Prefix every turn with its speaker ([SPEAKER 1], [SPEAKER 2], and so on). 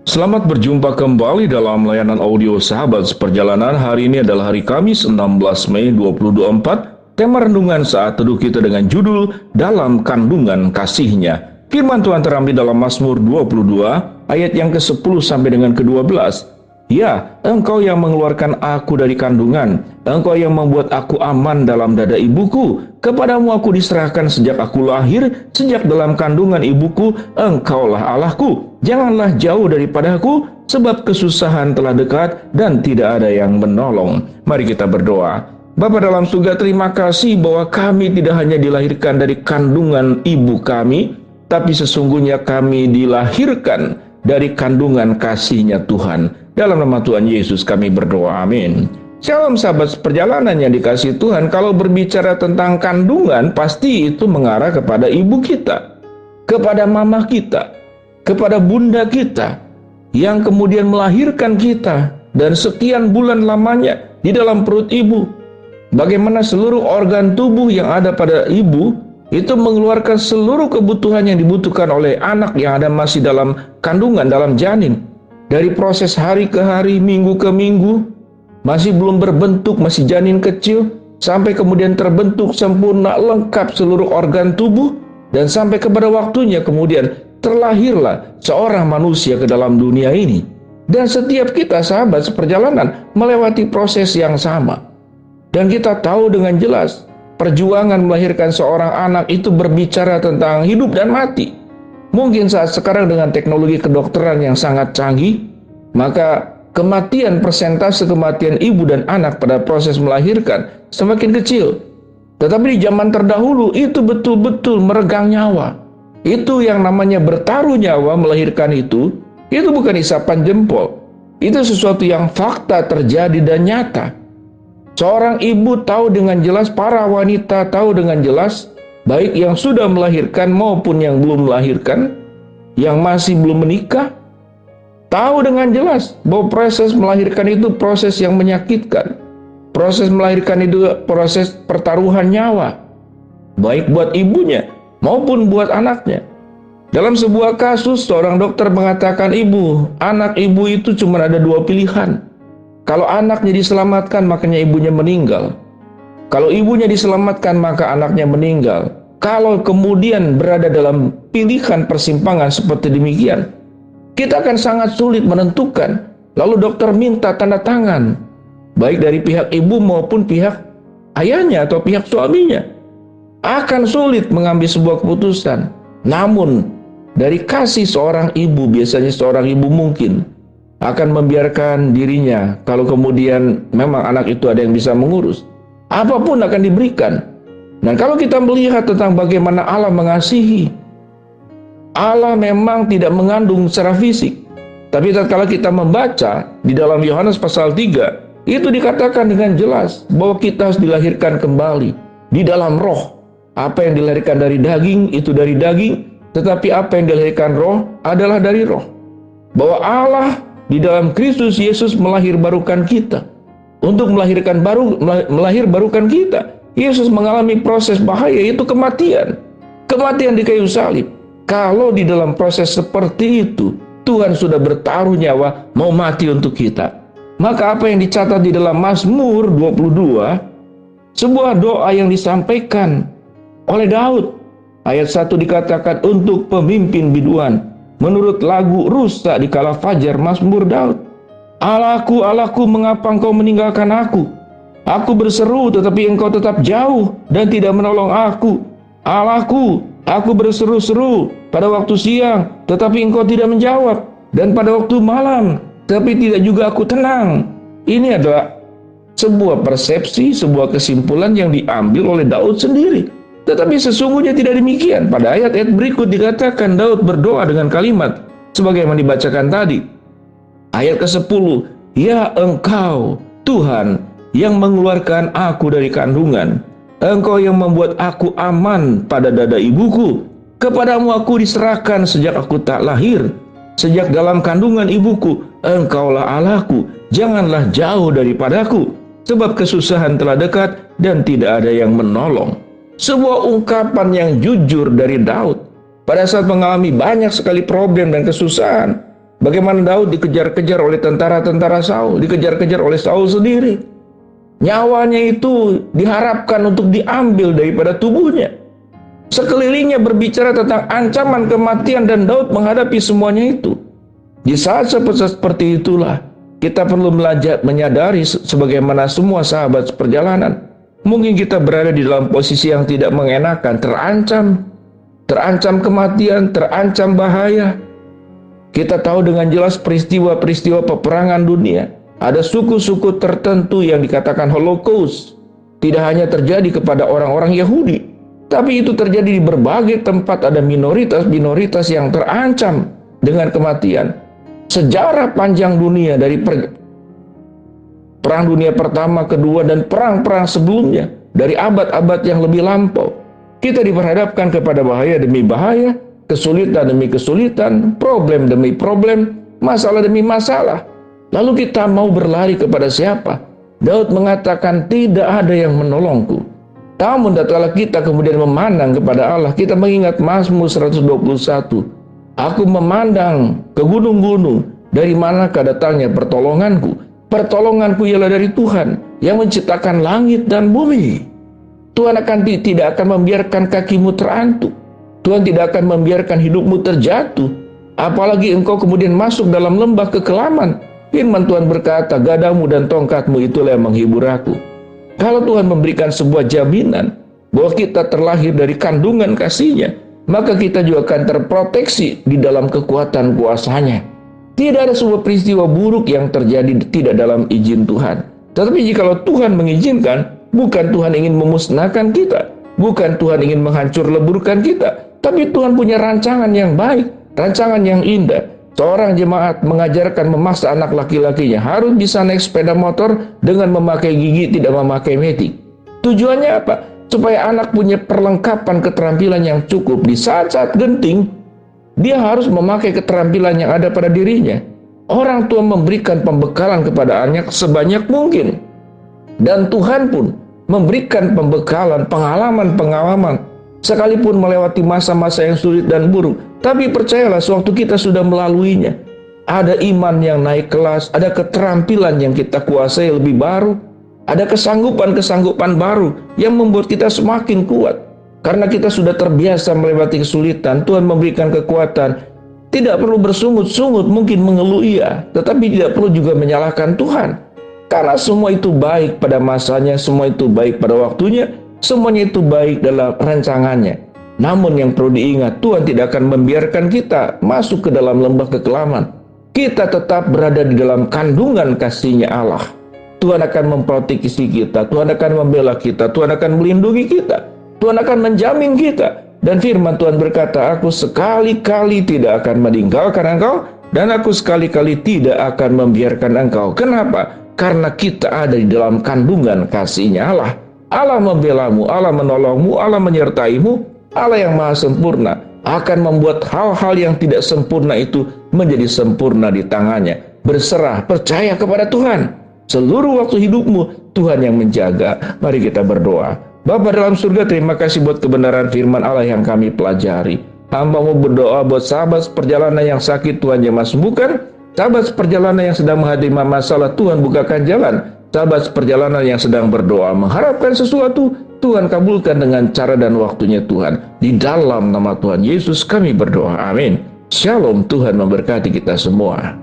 [SPEAKER 1] Selamat berjumpa kembali dalam layanan audio Sahabat Seperjalanan. Hari ini adalah hari Kamis 16 Mei 2024. Tema renungan saat teduh kita dengan judul Dalam Kandungan Kasih-Nya. Firman Tuhan terambil dalam Mazmur 22 ayat yang ke-10 sampai dengan ke-12. Ya, Engkau yang mengeluarkan aku dari kandungan, Engkau yang membuat aku aman dalam dada ibuku. Kepadamu aku diserahkan sejak aku lahir, sejak dalam kandungan ibuku, Engkaulah Allahku. Janganlah jauh daripadaku, sebab kesusahan telah dekat dan tidak ada yang menolong. Mari kita berdoa. Bapa dalam surga, terima kasih bahwa kami tidak hanya dilahirkan dari kandungan ibu kami, tapi sesungguhnya kami dilahirkan dari kandungan kasih-Nya Tuhan. Dalam nama Tuhan Yesus kami berdoa, amin. Shalom sahabat perjalanan yang dikasihi Tuhan. Kalau berbicara tentang kandungan, pasti itu mengarah kepada ibu kita, kepada mama kita, kepada bunda kita, yang kemudian melahirkan kita, dan sekian bulan lamanya di dalam perut ibu. Bagaimana seluruh organ tubuh yang ada pada ibu, itu mengeluarkan seluruh kebutuhan yang dibutuhkan oleh anak yang ada masih dalam kandungan, dalam janin. Dari proses hari ke hari, minggu ke minggu, masih belum berbentuk, masih janin kecil, sampai kemudian terbentuk sempurna, lengkap seluruh organ tubuh, dan sampai kepada waktunya kemudian terlahirlah seorang manusia ke dalam dunia ini. Dan setiap kita sahabat seperjalanan melewati proses yang sama. Dan kita tahu dengan jelas, perjuangan melahirkan seorang anak itu berbicara tentang hidup dan mati. Mungkin saat sekarang dengan teknologi kedokteran yang sangat canggih, maka persentase kematian ibu dan anak pada proses melahirkan semakin kecil. Tetapi di zaman terdahulu itu betul-betul meregang nyawa. Itu yang namanya bertaruh nyawa melahirkan itu bukan isapan jempol. Itu sesuatu yang fakta terjadi dan nyata. Seorang ibu tahu dengan jelas, para wanita tahu dengan jelas, baik yang sudah melahirkan maupun yang belum melahirkan, yang masih belum menikah, tahu dengan jelas bahwa proses melahirkan itu proses yang menyakitkan. Proses melahirkan itu proses pertaruhan nyawa, baik buat ibunya maupun buat anaknya. Dalam sebuah kasus, seorang dokter mengatakan anak ibu itu cuma ada dua pilihan. Kalau anaknya diselamatkan, makanya ibunya meninggal. Kalau ibunya diselamatkan, maka anaknya meninggal. Kalau kemudian berada dalam pilihan persimpangan seperti demikian, kita akan sangat sulit menentukan. Lalu dokter minta tanda tangan, baik dari pihak ibu maupun pihak ayahnya atau pihak suaminya. Akan sulit mengambil sebuah keputusan. Namun, dari kasih seorang ibu, biasanya seorang ibu mungkin akan membiarkan dirinya kalau kemudian memang anak itu ada yang bisa mengurus. Apapun akan diberikan. Dan kalau kita melihat tentang bagaimana Allah mengasihi, Allah memang tidak mengandung secara fisik. Tapi tatkala kita membaca di dalam Yohanes pasal 3, itu dikatakan dengan jelas bahwa kita harus dilahirkan kembali di dalam roh. Apa yang dilahirkan dari daging, itu dari daging. Tetapi apa yang dilahirkan roh adalah dari roh. Bahwa Allah di dalam Kristus Yesus melahirbarukan kita. Untuk melahirbarukan kita, Yesus mengalami proses bahaya, yaitu kematian. Kematian di kayu salib. Kalau di dalam proses seperti itu, Tuhan sudah bertaruh nyawa mau mati untuk kita. Maka apa yang dicatat di dalam Mazmur 22, sebuah doa yang disampaikan oleh Daud. Ayat 1 dikatakan, untuk pemimpin biduan, menurut lagu rusa di kala fajar, Mazmur Daud. Allahku, Allahku, mengapa engkau meninggalkan aku? Aku berseru tetapi engkau tetap jauh dan tidak menolong aku. Allahku, aku berseru-seru pada waktu siang tetapi engkau tidak menjawab, dan pada waktu malam tapi tidak juga aku tenang. Ini adalah sebuah persepsi, sebuah kesimpulan yang diambil oleh Daud sendiri. Tetapi sesungguhnya tidak demikian. Pada ayat-ayat berikut dikatakan Daud berdoa dengan kalimat sebagaimana dibacakan tadi. Ayat ke-10, ya Engkau Tuhan yang mengeluarkan aku dari kandungan, Engkau yang membuat aku aman pada dada ibuku. Kepadamu aku diserahkan sejak aku tak lahir, sejak dalam kandungan ibuku, Engkaulah Allahku. Janganlah jauh daripadaku, sebab kesusahan telah dekat dan tidak ada yang menolong. Sebuah ungkapan yang jujur dari Daud pada saat mengalami banyak sekali problem dan kesusahan. Bagaimana Daud dikejar-kejar oleh tentara-tentara Saul, dikejar-kejar oleh Saul sendiri. Nyawanya itu diharapkan untuk diambil daripada tubuhnya. Sekelilingnya berbicara tentang ancaman kematian dan Daud menghadapi semuanya itu. Di saat seperti itulah kita perlu belajar menyadari sebagaimana semua sahabat seperjalanan. Mungkin kita berada di dalam posisi yang tidak mengenakan, terancam kematian, terancam bahaya. Kita tahu dengan jelas peristiwa-peristiwa peperangan dunia. Ada suku-suku tertentu yang dikatakan Holocaust. Tidak hanya terjadi kepada orang-orang Yahudi, tapi itu terjadi di berbagai tempat. Ada minoritas-minoritas yang terancam dengan kematian. Sejarah panjang dunia dari Perang Dunia Pertama, Kedua, dan perang-perang sebelumnya, dari abad-abad yang lebih lampau, kita diperhadapkan kepada bahaya demi bahaya, kesulitan demi kesulitan, problem demi problem, masalah demi masalah. Lalu kita mau berlari kepada siapa? Daud mengatakan, tidak ada yang menolongku. Namun tatkala kita kemudian memandang kepada Allah, kita mengingat Mazmur 121. Aku memandang ke gunung-gunung, dari manakah datangnya pertolonganku? Pertolonganku ialah dari Tuhan yang menciptakan langit dan bumi. Tuhan tidak akan membiarkan kakimu terantuk. Tuhan tidak akan membiarkan hidupmu terjatuh. Apalagi engkau kemudian masuk dalam lembah kekelaman. Firman Tuhan berkata, gadamu dan tongkatmu itulah yang menghibur aku. Kalau Tuhan memberikan sebuah jaminan bahwa kita terlahir dari kandungan kasih-Nya, maka kita juga akan terproteksi di dalam kekuatan kuasa-Nya. Tidak ada sebuah peristiwa buruk yang terjadi tidak dalam izin Tuhan. Tetapi jikalau Tuhan mengizinkan, bukan Tuhan ingin memusnahkan kita, bukan Tuhan ingin menghancur leburkan kita, tapi Tuhan punya rancangan yang baik, rancangan yang indah. Seorang jemaat mengajarkan memaksa anak laki-lakinya harus bisa naik sepeda motor dengan memakai gigi, tidak memakai metik. Tujuannya apa? Supaya anak punya perlengkapan keterampilan yang cukup. Di saat-saat genting, dia harus memakai keterampilan yang ada pada dirinya. Orang tua memberikan pembekalan kepada anak sebanyak mungkin. Dan Tuhan pun memberikan pembekalan, pengalaman-pengalaman, sekalipun melewati masa-masa yang sulit dan buruk. Tapi percayalah, sewaktu kita sudah melaluinya, ada iman yang naik kelas, ada keterampilan yang kita kuasai lebih baru, ada kesanggupan-kesanggupan baru yang membuat kita semakin kuat. Karena kita sudah terbiasa melewati kesulitan, Tuhan memberikan kekuatan. Tidak perlu bersungut-sungut, mungkin mengeluh iya, tetapi tidak perlu juga menyalahkan Tuhan. Karena semua itu baik pada masanya, semua itu baik pada waktunya, semuanya itu baik dalam rancangannya. Namun yang perlu diingat, Tuhan tidak akan membiarkan kita masuk ke dalam lembah kekelaman. Kita tetap berada di dalam kandungan kasih-Nya Allah. Tuhan akan memproteksi kita, Tuhan akan membela kita, Tuhan akan melindungi kita, Tuhan akan menjamin kita. Dan firman Tuhan berkata, aku sekali-kali tidak akan meninggalkan engkau, dan aku sekali-kali tidak akan membiarkan engkau. Kenapa? Karena kita ada di dalam kandungan kasih-Nya Allah. Allah membelamu, Allah menolongmu, Allah menyertaimu. Allah yang maha sempurna akan membuat hal-hal yang tidak sempurna itu menjadi sempurna di tangannya. Berserah, percaya kepada Tuhan. Seluruh waktu hidupmu, Tuhan yang menjaga. Mari kita berdoa. Bapa dalam surga, terima kasih buat kebenaran firman Allah yang kami pelajari. Hamba-Mu berdoa buat sahabat perjalanan yang sakit, Tuhan jamah sembuhkan. Sahabat perjalanan yang sedang menghadapi masalah, Tuhan bukakan jalan. Sahabat perjalanan yang sedang berdoa mengharapkan sesuatu, Tuhan kabulkan dengan cara dan waktunya Tuhan. Di dalam nama Tuhan Yesus kami berdoa. Amin. Shalom, Tuhan memberkati kita semua.